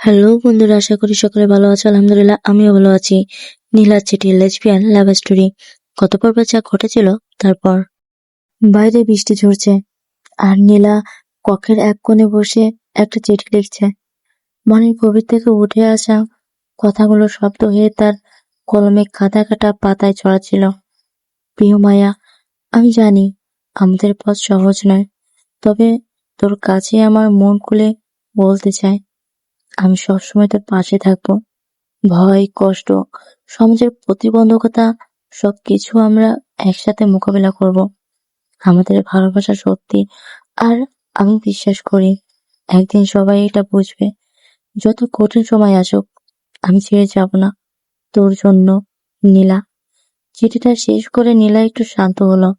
Hello বন্ধুরা, আশা করি সকলে ভালো আছো। আলহামদুলিল্লাহ আমিও ভালো আছি। নীলা চিঠি লেসবিয়ান লাভ স্টোরি। গত পর্বে যা ঘটেছিল তারপর। বাইরে বৃষ্টি ঝরছে আর নীলা কক্ষের এক কোণে বসে একটা চিঠি লিখছে। মনের গভীর থেকে উঠে আসা কথাগুলো শব্দ হয়ে তার কলমে কাটা কাটা পাতায় ছড়াচ্ছিল। প্রিয় মায়া, আমি জানি আমাদের পথ সহজ নয়, তবে তোর কাছে আমার মন খুলে বলতে চাই, আমি সবসময় তোর পাশে থাকবো। ভয়, কষ্ট, সমাজের প্রতিবন্ধকতা সবকিছু আমরা একসাথে মোকাবিলা করব। আমাদের ভালোবাসা সত্যি, আর আমি বিশ্বাস করি একদিন সবাই এটা বুঝবে। যত কঠিন সময় আসুক, আমি ছেড়ে যাব না তোর জন্য, নীলা। চিঠিটা শেষ করে নীলা একটু শান্ত হলো,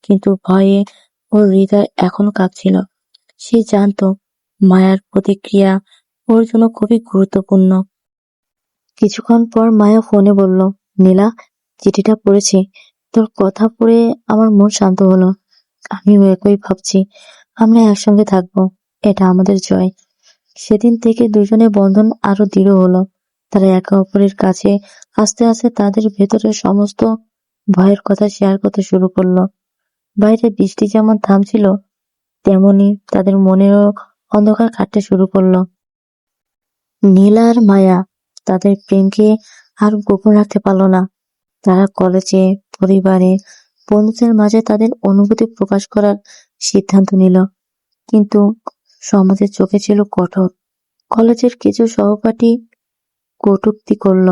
কিন্তু ভয়ে ওর হৃদয় এখনো কাঁপছিল। সে জানতো মায়ার প্রতিক্রিয়া ওর জন্য খুবই গুরুত্বপূর্ণ। কিছুক্ষণ পর মায়া ফোনে বলল, নীলা, চিঠিটা পড়েছি। তোর কথা পড়ে আমার মন শান্ত হলো। আমিও একই ভাবছি, আমরা একসঙ্গে থাকবো, এটা আমাদের জয়। সেদিন থেকে দুজনের বন্ধন আরো দৃঢ় হলো। তারা একে অপরের কাছে আস্তে আস্তে তাদের ভেতরের সমস্ত ভয়ের কথা শেয়ার করতে শুরু করলো। বাইরে বৃষ্টি যেমন থামছিল, তেমনি তাদের মনেরও অন্ধকার কাটতে শুরু করলো। নীলা আর মায়া তাদের প্রেমকে আর গোপন রাখতে পারল না। তারা কলেজে, পরিবারে, বন্ধুদের মাঝে তাদের অনুভূতি প্রকাশ করার সিদ্ধান্ত নিল, কিন্তু সমাজের চোখে ছিল কঠোর। কলেজের কিছু সহপাঠী কটূক্তি করল,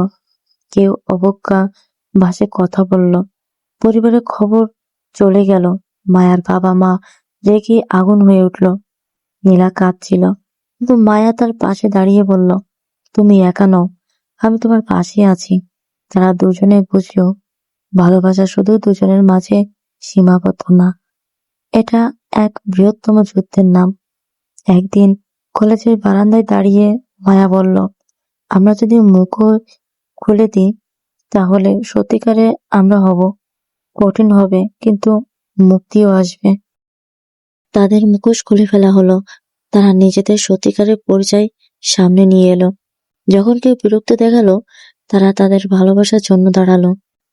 কেউ অবজ্ঞা ভাষায় কথা বলল। পরিবারের খবর চলে গেল, মায়ার বাবা মা রেগে আগুন হয়ে উঠল। নীলা কাঁদছিল, কিন্তু মায়া তার পাশে দাঁড়িয়ে বলল, তুমি একা নও, আমি তোমার পাশে আছি। তারা দুজনে বুঝলো ভালোবাসা শুধু দুজনের মাঝে সীমাবদ্ধ না, এটা এক বৃহত্তম যুদ্ধের নাম। একদিন কলেজের বারান্দায় দাঁড়িয়ে মায়া বলল, আমরা যদি মুখ খুলে দিই তাহলে সত্যিকারে আমরা হব। কঠিন হবে, কিন্তু মুক্তিও আসবে। তাদের মুখোশ খুলে ফেলা হলো। তারা নিজেদের সত্যিকারের পরিচয় সামনে নিয়ে এলো। যখন কেউ বিরক্ত দেখালো, তারা তাদের ভালোবাসার জন্য দাঁড়ালো।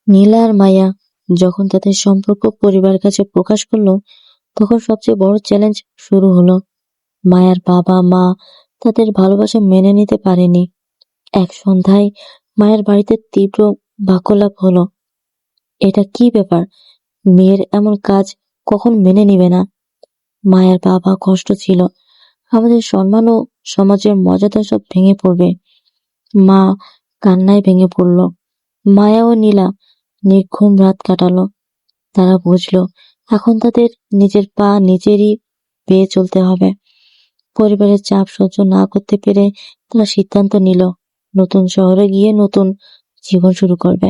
নীলা আর মায়া যখন তাদের সম্পর্ক পরিবারের কাছে প্রকাশ করলো, তখন সবচেয়ে বড় চ্যালেঞ্জ শুরু হলো। মায়ার বাবা মা তাদের ভালোবাসা মেনে নিতে পারেনি। এক সন্ধ্যায় মায়ের বাড়িতে তীব্র বাক্যলাপ হলো। এটা কি ব্যাপার, মেয়ের এমন কাজ কখন মেনে নিবে না। মায়ের বাবা কষ্ট ছিল, আমাদের সম্মান ও সমাজের মর্যাদা সব ভেঙে পড়বে। মা কান্নায় ভেঙে পড়ল। মায়া ও নীলা নির্ঘুম রাত কাটালো। তারা বুঝলো এখন তাদের নিজের পা নিজেরই বেয়ে চলতে হবে। পরিবারের চাপ সহ্য না করতে পেরে তারা সিদ্ধান্ত নিল নতুন শহরে গিয়ে নতুন জীবন শুরু করবে।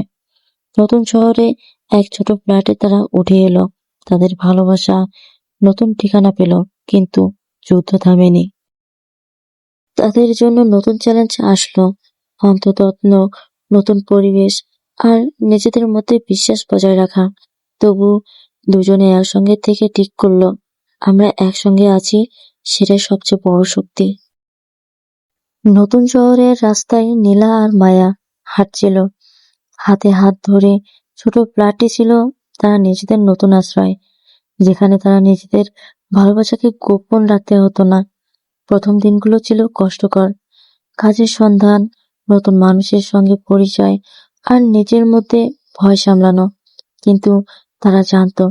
নতুন শহরে এক ছোট ফ্ল্যাটে তারা উঠে এলো। তাদের ভালোবাসা নতুন ঠিকানা পেল, কিন্তু যুদ্ধ থামেনি। তাদের জন্য নতুন চ্যালেঞ্জ আসলো, অন্ততত্ন, নতুন পরিবেশ আর নিজেদের মধ্যে বিশ্বাস বজায় রাখা। তবু দুজনে একসঙ্গে থেকে ঠিক করলো, আমরা একসঙ্গে আছি, সেটাই সবচেয়ে বড় শক্তি। নতুন শহরের রাস্তায় নীলা আর মায়া হাঁটছিল, হাতে হাত ধরে। ছোট ফ্ল্যাটটি ছিল তারা নিজেদের নতুন আশ্রয়, যেখানে তারা নিজেদের ভালোবাসাকে গোপন রাখতে হতো না। প্রথম দিনগুলো ছিল কষ্টকর, কাজের সন্ধান, নতুন মানুষের সঙ্গে পরিচয় আর নিজের মধ্যে ভয় সামলানো। কিন্তু তারা জানতো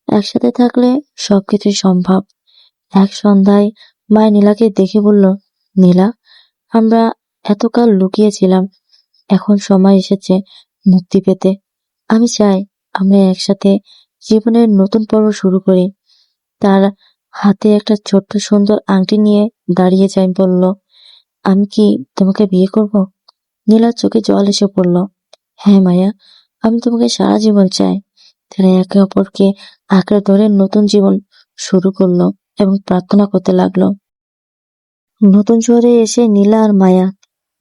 একসাথে থাকলে সবকিছু সম্ভব। এক সন্ধ্যায় মায়া নীলাকে দেখে বলল, নীলা, আমরা এতকাল লুকিয়েছিলাম, এখন সময় এসেছে মুক্তি পেতে। আমি চাই আমরা একসাথে জীবনের নতুন পর্ব শুরু করি। তার হাতে একটা ছোট্ট সুন্দর আংটি নিয়ে দাঁড়িয়ে যাই বলল, আমি কি তোমাকে বিয়ে করব? নীলার চোখে জল এসে পড়ল। হ্যাঁ মায়া, আমি তোমাকে সারা জীবন চাই। তারা একে অপরকে আঁকড়ে ধরে নতুন জীবন শুরু করলো এবং প্রার্থনা করতে লাগলো। নতুন শহরে এসে নীলা আর মায়া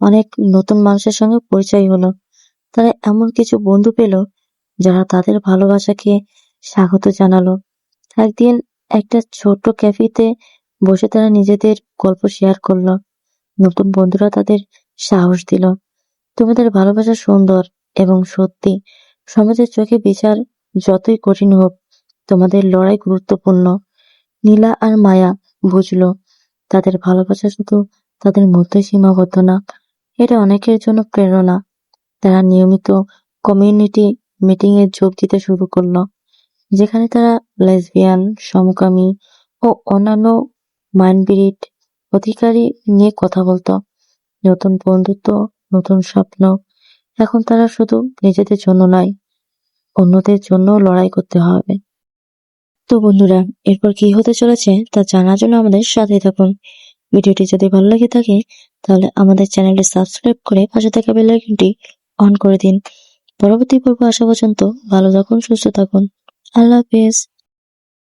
অনেক নতুন মানুষের সঙ্গে পরিচয় হলো। তারা এমন কিছু বন্ধু পেল যারা তাদের ভালোবাসাকে স্বাগত জানালো। একদিন একটা ছোট্ট ক্যাফেতে বসে তারা নিজেদের গল্প শেয়ার করলো। নতুন বন্ধুরা তাদের সাহস দিল। তোমাদের ভালোবাসা সুন্দর এবং সত্যি। সমাজের চোখে বিচার যতই কঠিন হোক, তোমাদের লড়াই গুরুত্বপূর্ণ। নীলা আর মায়া বুঝলো তাদের ভালোবাসা শুধু তাদের মধ্যে সীমাবদ্ধ না, এটা অনেকের জন্য প্রেরণা। তারা নিয়মিত কমিউনিটি মিটিং এ যোগ দিতে শুরু করলো, যেখানে তারা লেসবিয়ান, সমকামী ও অন্যান্য মাইনরিটির অধিকারী নিয়ে কথা বলতো। নতুন বন্ধুত্ব, নতুন স্বপ্ন। এখন তারা শুধু নিজেদের জন্য নয়, অন্যদের জন্য লড়াই করতে হবে। তো বন্ধুরা, এরপর কি হতে চলেছে তা জানার জন্য আমাদের সাথেই থাকুন। ভিডিওটি যদি ভালো লেগে থাকে তাহলে আমাদের চ্যানেলটি সাবস্ক্রাইব করে পাশে থাকা বেল আইকনটি অন করে দিন। পরবর্তী পর্ব আসা পর্যন্ত ভালো থাকুন, সুস্থ থাকুন। আল্লাহ হাফেজ।